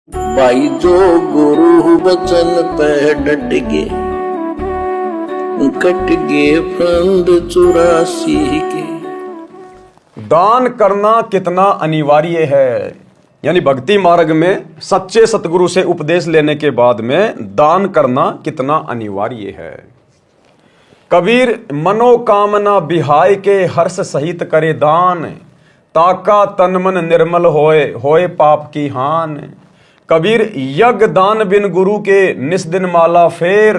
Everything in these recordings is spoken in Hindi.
भाई जो गुरु बचन पे डट गे, कट गे फंद 84 के। दान करना कितना अनिवार्य है, यानी भक्ति मार्ग में सच्चे सतगुरु से उपदेश लेने के बाद में दान करना कितना अनिवार्य है। कबीर मनोकामना बिहाय के हर्ष सहित करे दान, ताका तन मन निर्मल होए होए पाप की हान। कबीर यज्ञ दान बिन गुरु के निस्दिन माला फेर,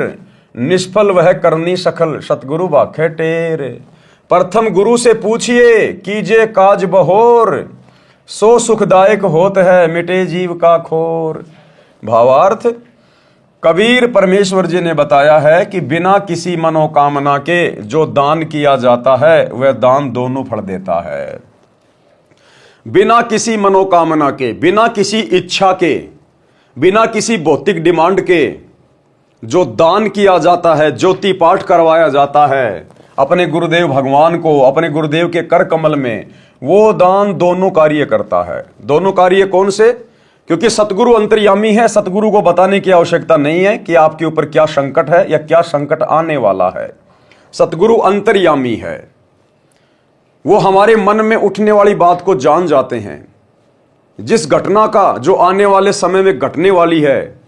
निष्फल वह करनी सखल सतगुरु बाखे टेर। प्रथम गुरु से पूछिए कीजिए काज बहोर, सो सुखदायक होत है मिटे जीव का खोर। भावार्थ, कबीर परमेश्वर जी ने बताया है कि बिना किसी मनोकामना के जो दान किया जाता है वह दान दोनों फल देता है। बिना किसी मनोकामना के, बिना किसी इच्छा के, बिना किसी भौतिक डिमांड के जो दान किया जाता है, ज्योति पाठ करवाया जाता है अपने गुरुदेव भगवान को, अपने गुरुदेव के कर कमल में, वो दान दोनों कार्य करता है। दोनों कार्य कौन से? क्योंकि सतगुरु अंतर्यामी है, सतगुरु को बताने की आवश्यकता नहीं है कि आपके ऊपर क्या संकट है या क्या संकट आने वाला है। सतगुरु अंतर्यामी है, वो हमारे मन में उठने वाली बात को जान जाते हैं। जिस घटना का जो आने वाले समय में घटने वाली है,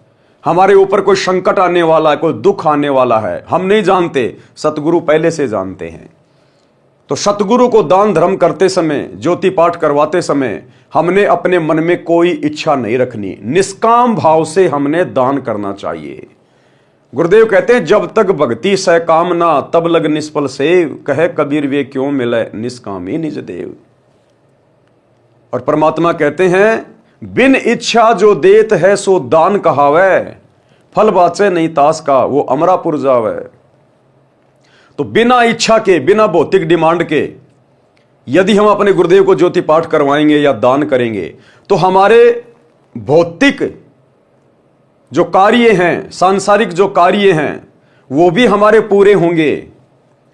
हमारे ऊपर कोई संकट आने वाला है, कोई दुख आने वाला है, हम नहीं जानते, सतगुरु पहले से जानते हैं। तो सतगुरु को दान धर्म करते समय, ज्योति पाठ करवाते समय हमने अपने मन में कोई इच्छा नहीं रखनी, निष्काम भाव से हमने दान करना चाहिए। गुरुदेव कहते हैं जब तक भक्ति सह कामना तब लग निष्फल सेव, कहे कबीर वे क्यों मिले निष्कामी निज देव। और परमात्मा कहते हैं बिन इच्छा जो देत है सो दान कहावे, फल बाचे नहीं तास का वो अमरापुर जावे। तो बिना इच्छा के, बिना भौतिक डिमांड के यदि हम अपने गुरुदेव को ज्योति पाठ करवाएंगे या दान करेंगे तो हमारे भौतिक जो कार्य हैं, सांसारिक जो कार्य हैं, वो भी हमारे पूरे होंगे।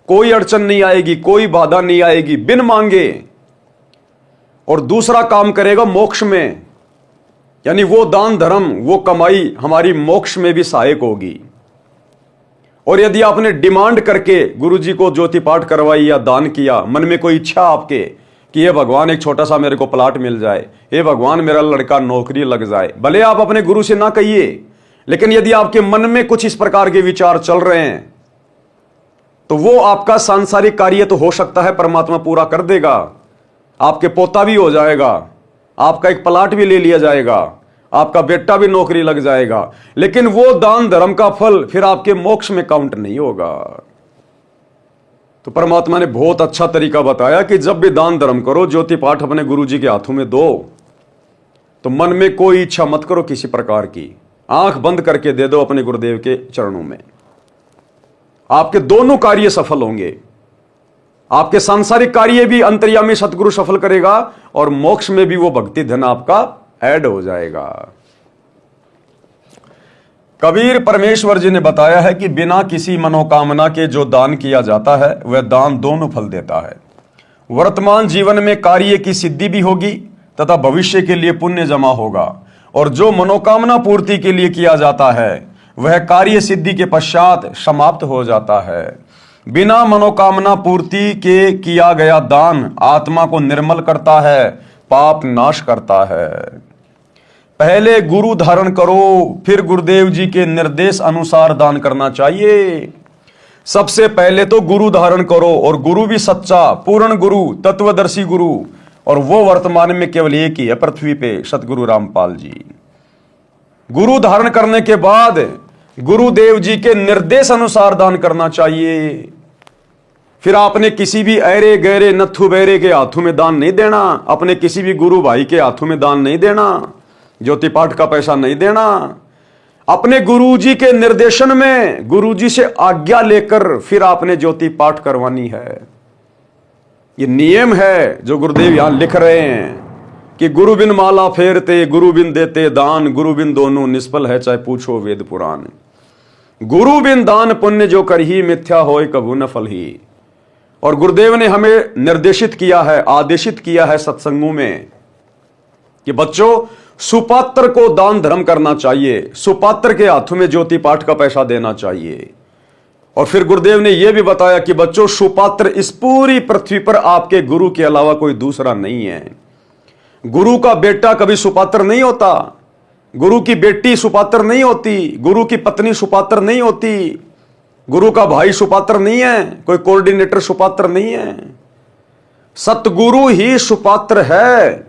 कोई अड़चन नहीं आएगी, कोई बाधा नहीं आएगी बिन मांगे। और दूसरा काम करेगा मोक्ष में, यानी वो दान धर्म, वो कमाई हमारी मोक्ष में भी सहायक होगी। और यदि आपने डिमांड करके गुरु जी को ज्योति पाठ करवाई या दान किया, मन में कोई इच्छा आपके कि ये भगवान एक छोटा सा मेरे को प्लाट मिल जाए, ये भगवान मेरा लड़का नौकरी लग जाए, भले आप अपने गुरु से ना कहिए, लेकिन यदि आपके मन में कुछ इस प्रकार के विचार चल रहे हैं तो वो आपका सांसारिक कार्य तो हो सकता है परमात्मा पूरा कर देगा, आपके पोता भी हो जाएगा, आपका एक प्लाट भी ले लिया जाएगा, आपका बेटा भी नौकरी लग जाएगा, लेकिन वो दान धर्म का फल फिर आपके मोक्ष में काउंट नहीं होगा। तो परमात्मा ने बहुत अच्छा तरीका बताया कि जब भी दान धर्म करो, ज्योति पाठ अपने गुरु जी के हाथों में दो, तो मन में कोई इच्छा मत करो किसी प्रकार की, आंख बंद करके दे दो अपने गुरुदेव के चरणों में। आपके दोनों कार्य सफल होंगे, आपके सांसारिक कार्य भी अंतर्यामी सतगुरु सफल करेगा और मोक्ष में भी वो भक्ति धन आपका ऐड हो जाएगा। कबीर परमेश्वर जी ने बताया है कि बिना किसी मनोकामना के जो दान किया जाता है वह दान दोनों फल देता है। वर्तमान जीवन में कार्य की सिद्धि भी होगी तथा भविष्य के लिए पुण्य जमा होगा। और जो मनोकामना पूर्ति के लिए किया जाता है वह कार्य सिद्धि के पश्चात समाप्त हो जाता है। बिना मनोकामना पूर्ति के किया गया दान आत्मा को निर्मल करता है, पाप नाश करता है। पहले गुरु धारण करो, फिर गुरुदेव जी के निर्देश अनुसार दान करना चाहिए। सबसे पहले तो गुरु धारण करो, और गुरु भी सच्चा पूर्ण गुरु, तत्वदर्शी गुरु, और वो वर्तमान में केवल एक ही है पृथ्वी पे, सतगुरु रामपाल जी। गुरु धारण करने के बाद गुरुदेव जी के निर्देश अनुसार दान करना चाहिए। फिर आपने किसी भी ऐरे गहरे नथु बैरे के हाथों में दान नहीं देना, अपने किसी भी गुरु भाई के हाथों में दान नहीं देना, ज्योति पाठ का पैसा नहीं देना। अपने गुरुजी के निर्देशन में, गुरुजी से आज्ञा लेकर फिर आपने ज्योति पाठ करवानी है। ये नियम है जो गुरुदेव यहां लिख रहे हैं कि गुरु बिन माला फेरते, गुरु बिन देते दान, गुरु बिन दोनों निष्फल है चाहे पूछो वेद पुराण। गुरु बिन दान पुण्य जो करही, मिथ्या होय कभू न फल ही। और गुरुदेव ने हमें निर्देशित किया है, आदेशित किया है सत्संगों में कि बच्चों सुपात्र को दान धर्म करना चाहिए, सुपात्र के हाथों में ज्योति पाठ का पैसा देना चाहिए। और फिर गुरुदेव ने यह भी बताया कि बच्चों, सुपात्र इस पूरी पृथ्वी पर आपके गुरु के अलावा कोई दूसरा नहीं है। गुरु का बेटा कभी सुपात्र नहीं होता, गुरु की बेटी सुपात्र नहीं होती, गुरु की पत्नी सुपात्र नहीं होती, गुरु का भाई सुपात्र नहीं है, कोई कोऑर्डिनेटर सुपात्र नहीं है। सतगुरु ही सुपात्र है,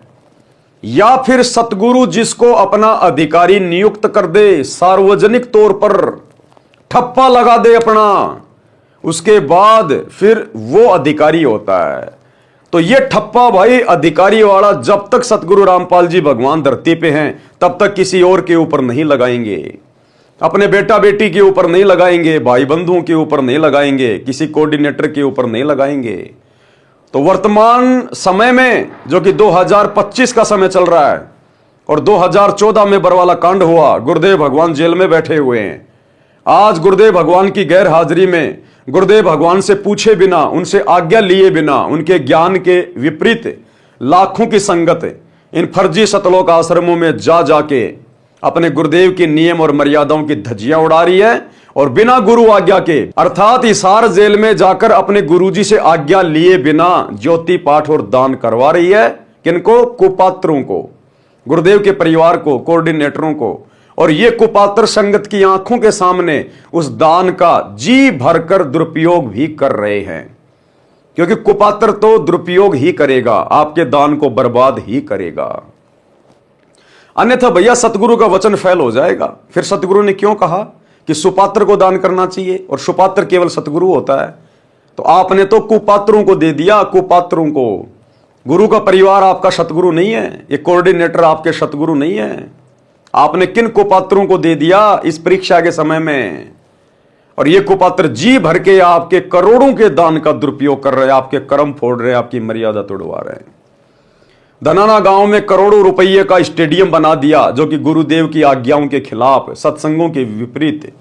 या फिर सतगुरु जिसको अपना अधिकारी नियुक्त कर दे, सार्वजनिक तौर पर ठप्पा लगा दे अपना, उसके बाद फिर वो अधिकारी होता है। तो ये ठप्पा भाई अधिकारी वाला जब तक सतगुरु रामपाल जी भगवान धरती पे हैं तब तक किसी और के ऊपर नहीं लगाएंगे, अपने बेटा बेटी के ऊपर नहीं लगाएंगे, भाई बंधुओं के ऊपर नहीं लगाएंगे, किसी कोऑर्डिनेटर के ऊपर नहीं लगाएंगे। तो वर्तमान समय में जो कि 2025 का समय चल रहा है और 2014 में बरवाला कांड हुआ, गुरुदेव भगवान जेल में बैठे हुए हैं। आज गुरुदेव भगवान की गैर हाजिरी में, गुरुदेव भगवान से पूछे बिना, उनसे आज्ञा लिए बिना, उनके ज्ञान के विपरीत लाखों की संगत इन फर्जी सतलोक आश्रमों में जा जाके अपने गुरुदेव के नियम और मर्यादाओं की धज्जियां उड़ा रही है और बिना गुरु आज्ञा के, अर्थात हिसार जेल में जाकर अपने गुरुजी से आज्ञा लिए बिना ज्योति पाठ और दान करवा रही है। किनको? कुपात्रों को, गुरुदेव के परिवार को, कोऑर्डिनेटरों को। और ये कुपात्र संगत की आंखों के सामने उस दान का जी भरकर दुरुपयोग भी कर रहे हैं, क्योंकि कुपात्र तो दुरुपयोग ही करेगा, आपके दान को बर्बाद ही करेगा। अन्यथा भैया सतगुरु का वचन फैल हो जाएगा। फिर सतगुरु ने क्यों कहा कि सुपात्र को दान करना चाहिए और सुपात्र केवल सतगुरु होता है? तो आपने तो कुपात्रों को दे दिया, कुपात्रों को। गुरु का परिवार आपका सतगुरु नहीं है, ये कोऑर्डिनेटर आपके सतगुरु नहीं है। आपने किन कुपात्रों को दे दिया इस परीक्षा के समय में? और ये कुपात्र जी भर के आपके करोड़ों के दान का दुरुपयोग कर रहे हैं, आपके कर्म फोड़ रहे हैं, आपकी मर्यादा तोड़वा रहे हैं। धनाना गांव में करोड़ों रुपये का स्टेडियम बना दिया, जो कि गुरुदेव की आज्ञाओं के खिलाफ, सत्संगों के विपरीत।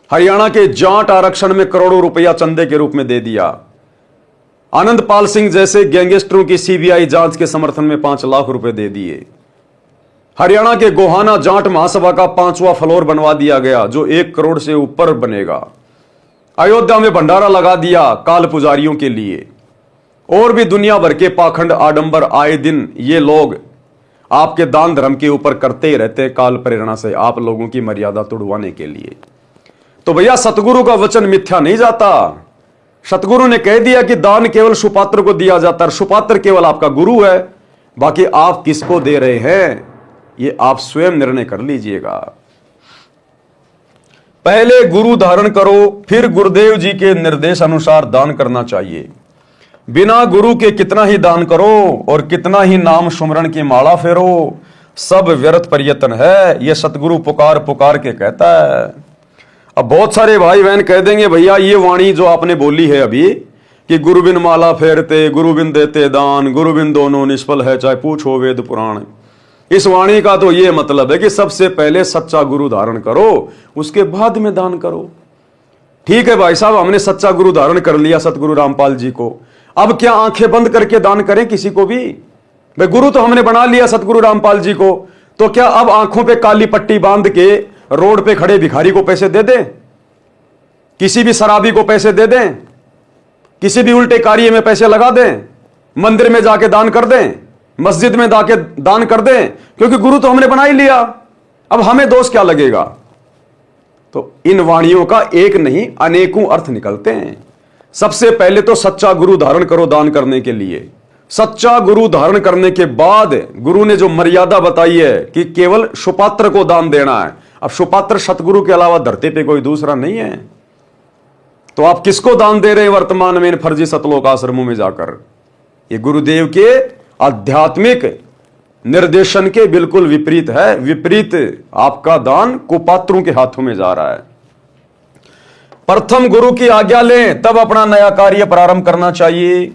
हरियाणा के जाट आरक्षण में करोड़ों रुपया चंदे के रूप में दे दिया। आनंदपाल सिंह जैसे गैंगस्टरों की सीबीआई जांच के समर्थन में 5 लाख रुपए दे दिए। हरियाणा के गोहाना जाट महासभा का 5वां फ्लोर बनवा दिया गया, जो 1 करोड़ से ऊपर बनेगा। अयोध्या में भंडारा लगा दिया काल पुजारियों के लिए। और भी दुनिया भर के पाखंड आडंबर आए दिन ये लोग आपके दान धर्म के ऊपर करते ही रहते, काल प्रेरणा से आप लोगों की मर्यादा तोड़वाने के लिए। तो भैया सतगुरु का वचन मिथ्या नहीं जाता। सतगुरु ने कह दिया कि दान केवल सुपात्र को दिया जाता है, सुपात्र केवल आपका गुरु है, बाकी आप किसको दे रहे हैं ये आप स्वयं निर्णय कर लीजिएगा। पहले गुरु धारण करो, फिर गुरुदेव जी के निर्देश अनुसार दान करना चाहिए। बिना गुरु के कितना ही दान करो और कितना ही नाम सुमरण की माला फेरो, सब व्यर्थ प्रयत्न है, यह सतगुरु पुकार पुकार के कहता है। अब बहुत सारे भाई बहन कह देंगे भैया ये वाणी जो आपने बोली है अभी कि गुरु बिन माला फेरते, गुरु बिन देते दान, गुरु बिन दोनों निष्फल है, चाहे पूछो वेद पुराण। इस वाणी का तो ये मतलब है कि सबसे पहले सच्चा गुरु धारण करो, उसके बाद में दान करो। ठीक है भाई साहब, हमने सच्चा गुरु धारण कर लिया सतगुरु रामपाल जी को, अब क्या आंखें बंद करके दान करें किसी को भी? भाई गुरु तो हमने बना लिया सतगुरु रामपाल जी को, तो क्या अब आंखों पे काली पट्टी बांध के रोड पे खड़े भिखारी को पैसे दे दें, किसी भी शराबी को पैसे दे दें, किसी भी उल्टे कार्य में पैसे लगा दें, मंदिर में जाके दान कर दें, मस्जिद में जाके दान कर दें, क्योंकि गुरु तो हमने बना ही लिया, अब हमें दोष क्या लगेगा? तो इन वाणियों का एक नहीं अनेकों अर्थ निकलते हैं। सबसे पहले तो सच्चा गुरु धारण करो दान करने के लिए। सच्चा गुरु धारण करने के बाद गुरु ने जो मर्यादा बताई है कि केवल सुपात्र को दान देना है। अब सुपात्र सतगुरु के अलावा धरती पे कोई दूसरा नहीं है, तो आप किसको दान दे रहे हैं वर्तमान में इन फर्जी सतलोक आश्रमों में जाकर? ये गुरुदेव के आध्यात्मिक निर्देशन के बिल्कुल विपरीत है। विपरीत आपका दान कुपात्रों के हाथों में जा रहा है। प्रथम गुरु की आज्ञा लें, तब अपना नया कार्य प्रारंभ करना चाहिए।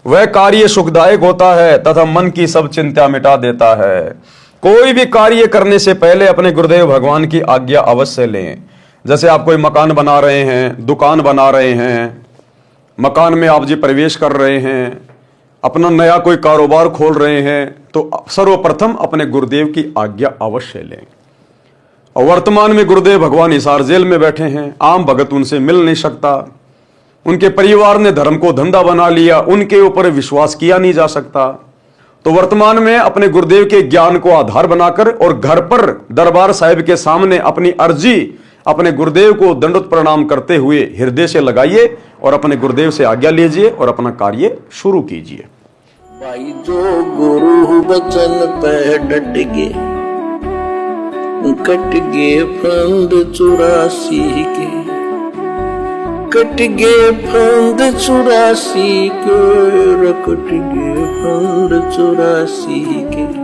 वह कार्य सुखदायक होता है तथा मन की सब चिंता मिटा देता है। कोई भी कार्य करने से पहले अपने गुरुदेव भगवान की आज्ञा अवश्य लें। जैसे आप कोई मकान बना रहे हैं, दुकान बना रहे हैं, मकान में आप जी प्रवेश कर रहे हैं, अपना नया कोई कारोबार खोल रहे हैं, तो सर्वप्रथम अपने गुरुदेव की आज्ञा अवश्य लें। और वर्तमान में गुरुदेव भगवान हिसार जेल में बैठे हैं, आम भगत उनसे मिल नहीं सकता, उनके परिवार ने धर्म को धंधा बना लिया, उनके ऊपर विश्वास किया नहीं जा सकता। तो वर्तमान में अपने गुरुदेव के ज्ञान को आधार बनाकर और घर पर दरबार साहिब के सामने अपनी अर्जी अपने गुरुदेव को दंडवत प्रणाम करते हुए हृदय से लगाइए और अपने गुरुदेव से आज्ञा लीजिए और अपना कार्य शुरू कीजिए। भाई जो गुरु बचन पे डट गे, कट गे फंद 84 के, कट गे फंद 84 के, कट गे फंद 84 के।